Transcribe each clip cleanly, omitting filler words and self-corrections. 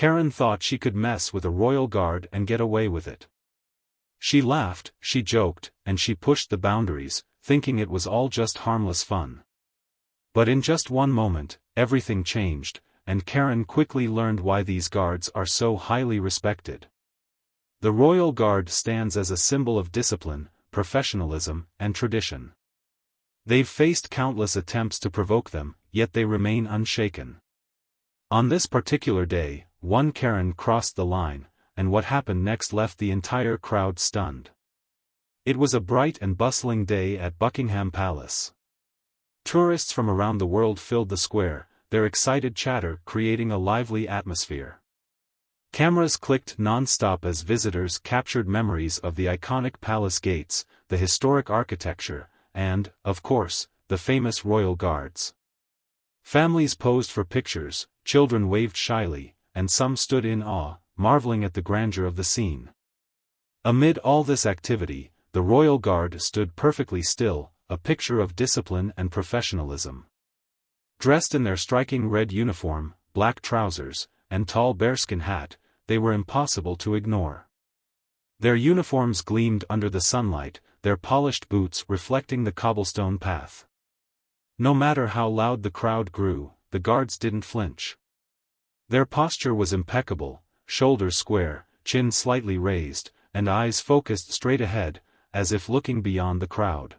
Karen thought she could mess with a royal guard and get away with it. She laughed, she joked, and she pushed the boundaries, thinking it was all just harmless fun. But in just one moment, everything changed, and Karen quickly learned why these guards are so highly respected. The Royal Guard stands as a symbol of discipline, professionalism, and tradition. They've faced countless attempts to provoke them, yet they remain unshaken. On this particular day, one Karen crossed the line, and what happened next left the entire crowd stunned. It was a bright and bustling day at Buckingham Palace. Tourists from around the world filled the square, their excited chatter creating a lively atmosphere. Cameras clicked non-stop as visitors captured memories of the iconic palace gates, the historic architecture, and, of course, the famous royal guards. Families posed for pictures, children waved shyly, and some stood in awe, marveling at the grandeur of the scene. Amid all this activity, the royal guard stood perfectly still, a picture of discipline and professionalism. Dressed in their striking red uniform, black trousers, and tall bearskin hat, they were impossible to ignore. Their uniforms gleamed under the sunlight, their polished boots reflecting the cobblestone path. No matter how loud the crowd grew, the guards didn't flinch. Their posture was impeccable, shoulders square, chin slightly raised, and eyes focused straight ahead, as if looking beyond the crowd.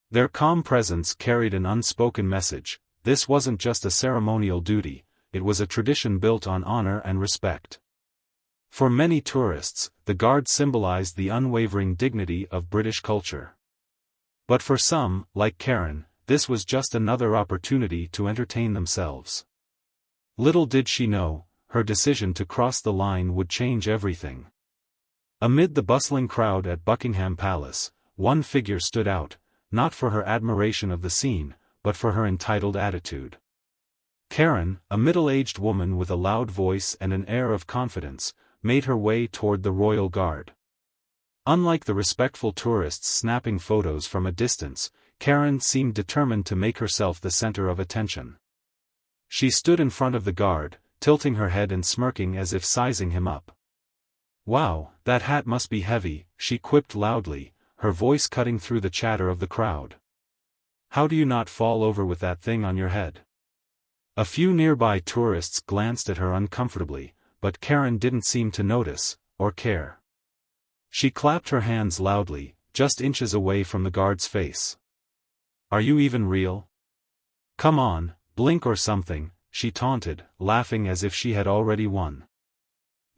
Their calm presence carried an unspoken message. This wasn't just a ceremonial duty, it was a tradition built on honor and respect. For many tourists, the guard symbolized the unwavering dignity of British culture. But for some, like Karen, this was just another opportunity to entertain themselves. Little did she know, her decision to cross the line would change everything. Amid the bustling crowd at Buckingham Palace, one figure stood out, not for her admiration of the scene, but for her entitled attitude. Karen, a middle-aged woman with a loud voice and an air of confidence, made her way toward the royal guard. Unlike the respectful tourists snapping photos from a distance, Karen seemed determined to make herself the center of attention. She stood in front of the guard, tilting her head and smirking as if sizing him up. "Wow, that hat must be heavy," she quipped loudly, her voice cutting through the chatter of the crowd. "How do you not fall over with that thing on your head?" A few nearby tourists glanced at her uncomfortably, but Karen didn't seem to notice, or care. She clapped her hands loudly, just inches away from the guard's face. "Are you even real? Come on, blink or something," she taunted, laughing as if she had already won.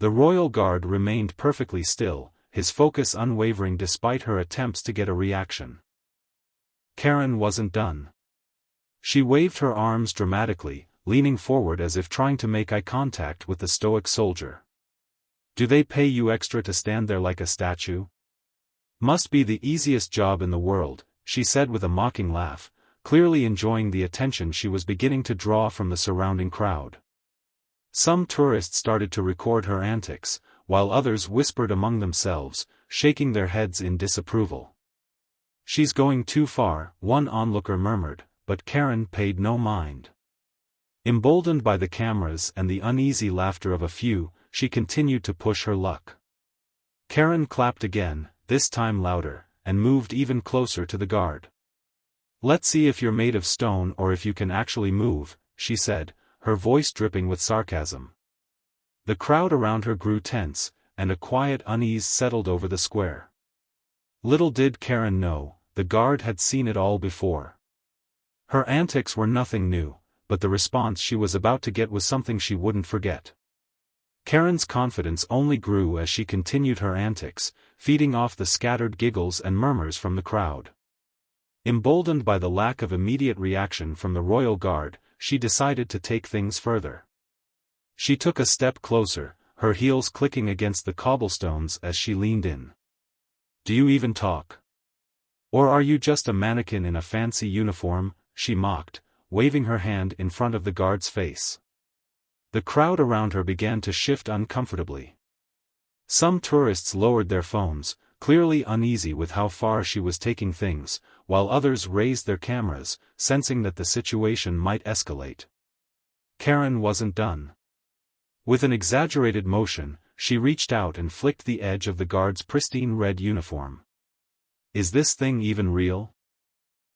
The royal guard remained perfectly still, his focus unwavering despite her attempts to get a reaction. Karen wasn't done. She waved her arms dramatically, leaning forward as if trying to make eye contact with the stoic soldier. "Do they pay you extra to stand there like a statue? Must be the easiest job in the world," she said with a mocking laugh, clearly enjoying the attention she was beginning to draw from the surrounding crowd. Some tourists started to record her antics, while others whispered among themselves, shaking their heads in disapproval. "She's going too far," one onlooker murmured, but Karen paid no mind. Emboldened by the cameras and the uneasy laughter of a few, she continued to push her luck. Karen clapped again, this time louder, and moved even closer to the guard. "Let's see if you're made of stone or if you can actually move," she said, her voice dripping with sarcasm. The crowd around her grew tense, and a quiet unease settled over the square. Little did Karen know, the guard had seen it all before. Her antics were nothing new, but the response she was about to get was something she wouldn't forget. Karen's confidence only grew as she continued her antics, feeding off the scattered giggles and murmurs from the crowd. Emboldened by the lack of immediate reaction from the royal guard, she decided to take things further. She took a step closer, her heels clicking against the cobblestones as she leaned in. "Do you even talk? Or are you just a mannequin in a fancy uniform?" she mocked, waving her hand in front of the guard's face. The crowd around her began to shift uncomfortably. Some tourists lowered their phones, clearly uneasy with how far she was taking things, while others raised their cameras, sensing that the situation might escalate. Karen wasn't done. With an exaggerated motion, she reached out and flicked the edge of the guard's pristine red uniform. "Is this thing even real?"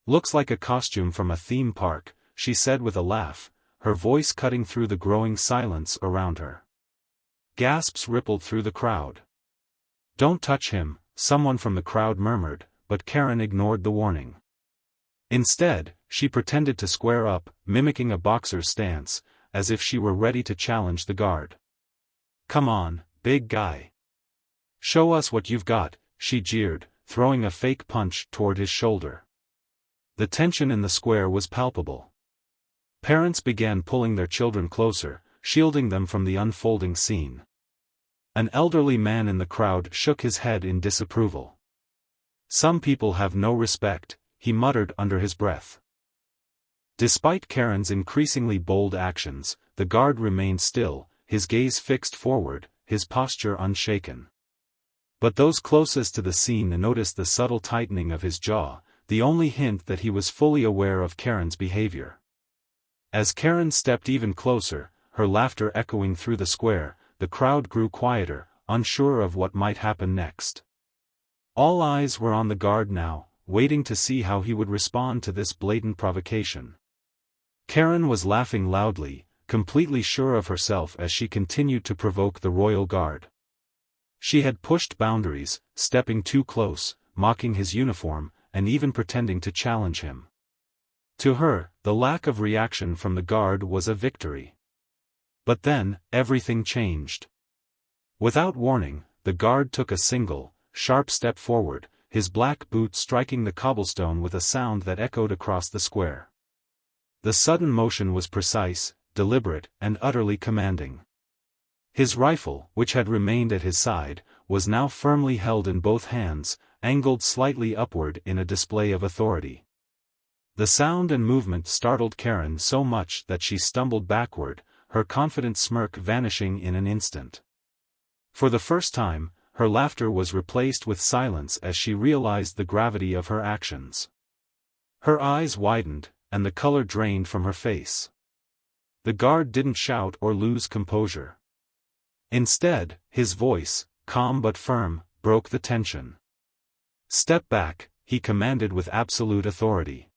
"Looks like a costume from a theme park," she said with a laugh, her voice cutting through the growing silence around her. Gasps rippled through the crowd. "Don't touch him," someone from the crowd murmured, but Karen ignored the warning. Instead, she pretended to square up, mimicking a boxer's stance, as if she were ready to challenge the guard. "Come on, big guy. Show us what you've got," she jeered, throwing a fake punch toward his shoulder. The tension in the square was palpable. Parents began pulling their children closer, shielding them from the unfolding scene. An elderly man in the crowd shook his head in disapproval. "Some people have no respect," he muttered under his breath. Despite Karen's increasingly bold actions, the guard remained still, his gaze fixed forward, his posture unshaken. But those closest to the scene noticed the subtle tightening of his jaw, the only hint that he was fully aware of Karen's behavior. As Karen stepped even closer, her laughter echoing through the square, the crowd grew quieter, unsure of what might happen next. All eyes were on the guard now, waiting to see how he would respond to this blatant provocation. Karen was laughing loudly, completely sure of herself as she continued to provoke the royal guard. She had pushed boundaries, stepping too close, mocking his uniform, and even pretending to challenge him. To her, the lack of reaction from the guard was a victory. But then, everything changed. Without warning, the guard took a single, sharp step forward, his black boot striking the cobblestone with a sound that echoed across the square. The sudden motion was precise, deliberate, and utterly commanding. His rifle, which had remained at his side, was now firmly held in both hands, angled slightly upward in a display of authority. The sound and movement startled Karen so much that she stumbled backward, her confident smirk vanishing in an instant. For the first time, her laughter was replaced with silence as she realized the gravity of her actions. Her eyes widened, and the color drained from her face. The guard didn't shout or lose composure. Instead, his voice, calm but firm, broke the tension. "Step back," he commanded with absolute authority.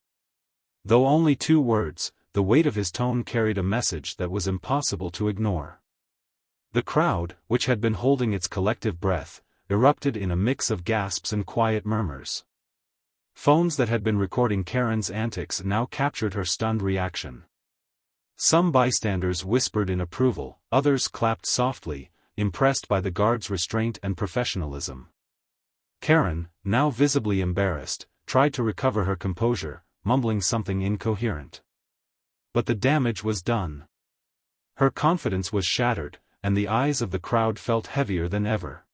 Though only 2 words, the weight of his tone carried a message that was impossible to ignore. The crowd, which had been holding its collective breath, erupted in a mix of gasps and quiet murmurs. Phones that had been recording Karen's antics now captured her stunned reaction. Some bystanders whispered in approval, others clapped softly, impressed by the guard's restraint and professionalism. Karen, now visibly embarrassed, tried to recover her composure, mumbling something incoherent. But the damage was done. Her confidence was shattered, and the eyes of the crowd felt heavier than ever.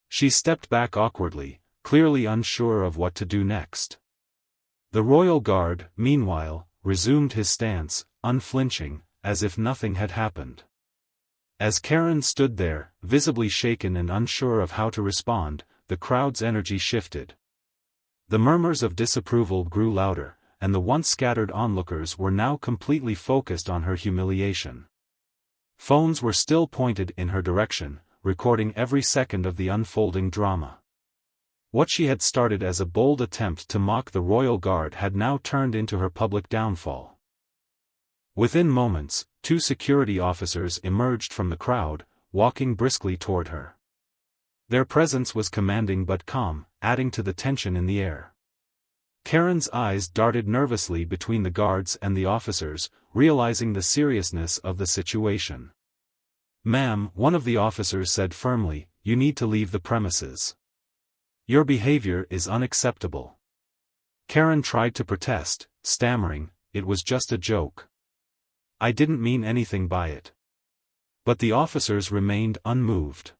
She stepped back awkwardly, clearly unsure of what to do next. The royal guard, meanwhile, resumed his stance, unflinching, as if nothing had happened. As Karen stood there, visibly shaken and unsure of how to respond, the crowd's energy shifted. The murmurs of disapproval grew louder, and the once scattered onlookers were now completely focused on her humiliation. Phones were still pointed in her direction, recording every second of the unfolding drama. What she had started as a bold attempt to mock the royal guard had now turned into her public downfall. Within moments, 2 security officers emerged from the crowd, walking briskly toward her. Their presence was commanding but calm, adding to the tension in the air. Karen's eyes darted nervously between the guards and the officers, realizing the seriousness of the situation. "Ma'am," one of the officers said firmly, "you need to leave the premises. Your behavior is unacceptable." Karen tried to protest, stammering, "It was just a joke. I didn't mean anything by it." But the officers remained unmoved.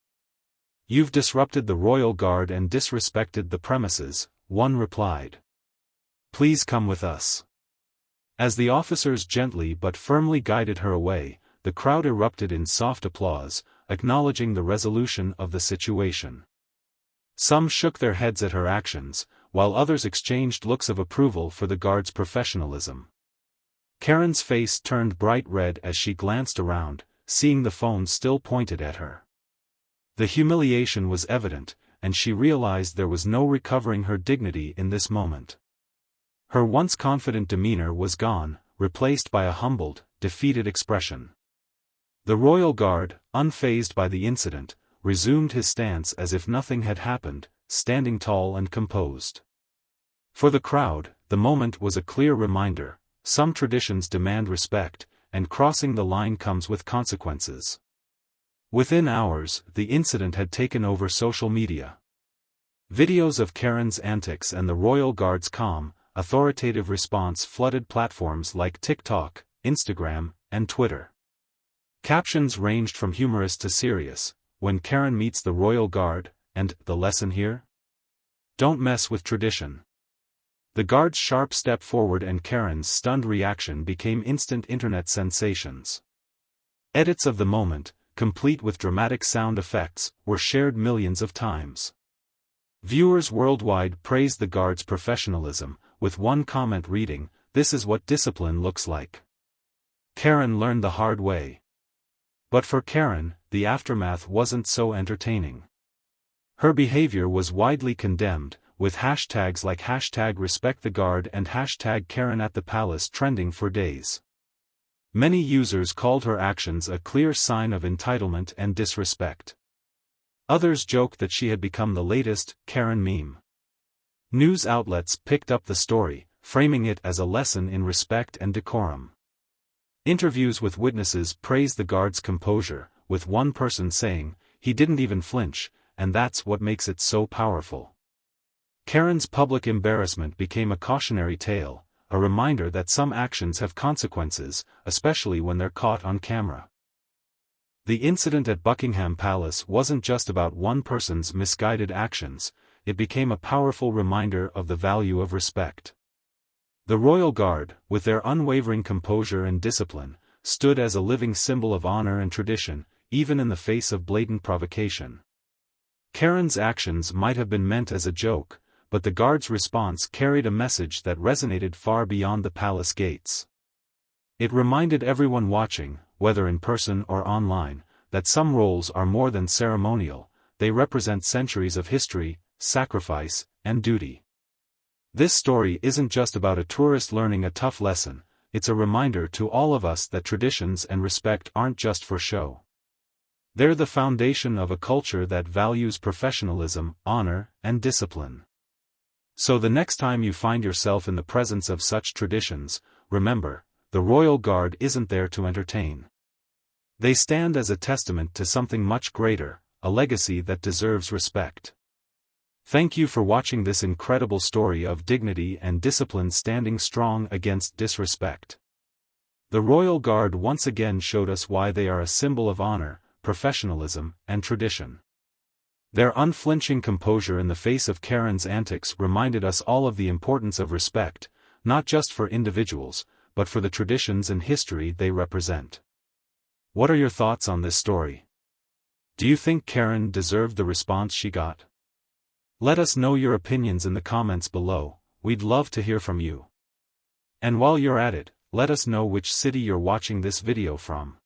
"You've disrupted the royal guard and disrespected the premises," one replied. "Please come with us." As the officers gently but firmly guided her away, the crowd erupted in soft applause, acknowledging the resolution of the situation. Some shook their heads at her actions, while others exchanged looks of approval for the guard's professionalism. Karen's face turned bright red as she glanced around, seeing the phone still pointed at her. The humiliation was evident, and she realized there was no recovering her dignity in this moment. Her once confident demeanor was gone, replaced by a humbled, defeated expression. The royal guard, unfazed by the incident, resumed his stance as if nothing had happened, standing tall and composed. For the crowd, the moment was a clear reminder: some traditions demand respect, and crossing the line comes with consequences. Within hours, the incident had taken over social media. Videos of Karen's antics and the royal guard's calm, authoritative response flooded platforms like TikTok, Instagram, and Twitter. Captions ranged from humorous to serious: "When Karen meets the royal guard," and "The lesson here? Don't mess with tradition." The guard's sharp step forward and Karen's stunned reaction became instant internet sensations. Edits of the moment, complete with dramatic sound effects, were shared millions of times. Viewers worldwide praised the guard's professionalism, with one comment reading, "This is what discipline looks like. Karen learned the hard way." But for Karen, the aftermath wasn't so entertaining. Her behavior was widely condemned, with hashtags like #RespectTheGuard and #KarenAtThePalace trending for days. Many users called her actions a clear sign of entitlement and disrespect. Others joked that she had become the latest Karen meme. News outlets picked up the story, framing it as a lesson in respect and decorum. Interviews with witnesses praised the guard's composure, with one person saying, "He didn't even flinch, and that's what makes it so powerful." Karen's public embarrassment became a cautionary tale, a reminder that some actions have consequences, especially when they're caught on camera. The incident at Buckingham Palace wasn't just about one person's misguided actions, it became a powerful reminder of the value of respect. The royal guard, with their unwavering composure and discipline, stood as a living symbol of honor and tradition, even in the face of blatant provocation. Karen's actions might have been meant as a joke, but the guard's response carried a message that resonated far beyond the palace gates. It reminded everyone watching, whether in person or online, that some roles are more than ceremonial, they represent centuries of history, sacrifice, and duty. This story isn't just about a tourist learning a tough lesson, it's a reminder to all of us that traditions and respect aren't just for show. They're the foundation of a culture that values professionalism, honor, and discipline. So the next time you find yourself in the presence of such traditions, remember, the royal guard isn't there to entertain. They stand as a testament to something much greater, a legacy that deserves respect. Thank you for watching this incredible story of dignity and discipline standing strong against disrespect. The royal guard once again showed us why they are a symbol of honor, professionalism, and tradition. Their unflinching composure in the face of Karen's antics reminded us all of the importance of respect, not just for individuals, but for the traditions and history they represent. What are your thoughts on this story? Do you think Karen deserved the response she got? Let us know your opinions in the comments below, we'd love to hear from you. And while you're at it, let us know which city you're watching this video from.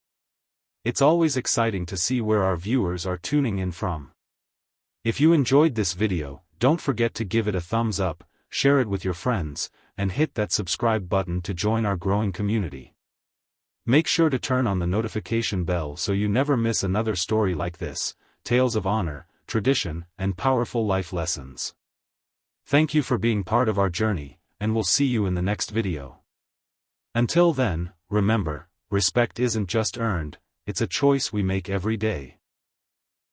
It's always exciting to see where our viewers are tuning in from. If you enjoyed this video, don't forget to give it a thumbs up, share it with your friends, and hit that subscribe button to join our growing community. Make sure to turn on the notification bell so you never miss another story like this, tales of honor, tradition, and powerful life lessons. Thank you for being part of our journey, and we'll see you in the next video. Until then, remember, respect isn't just earned, it's a choice we make every day.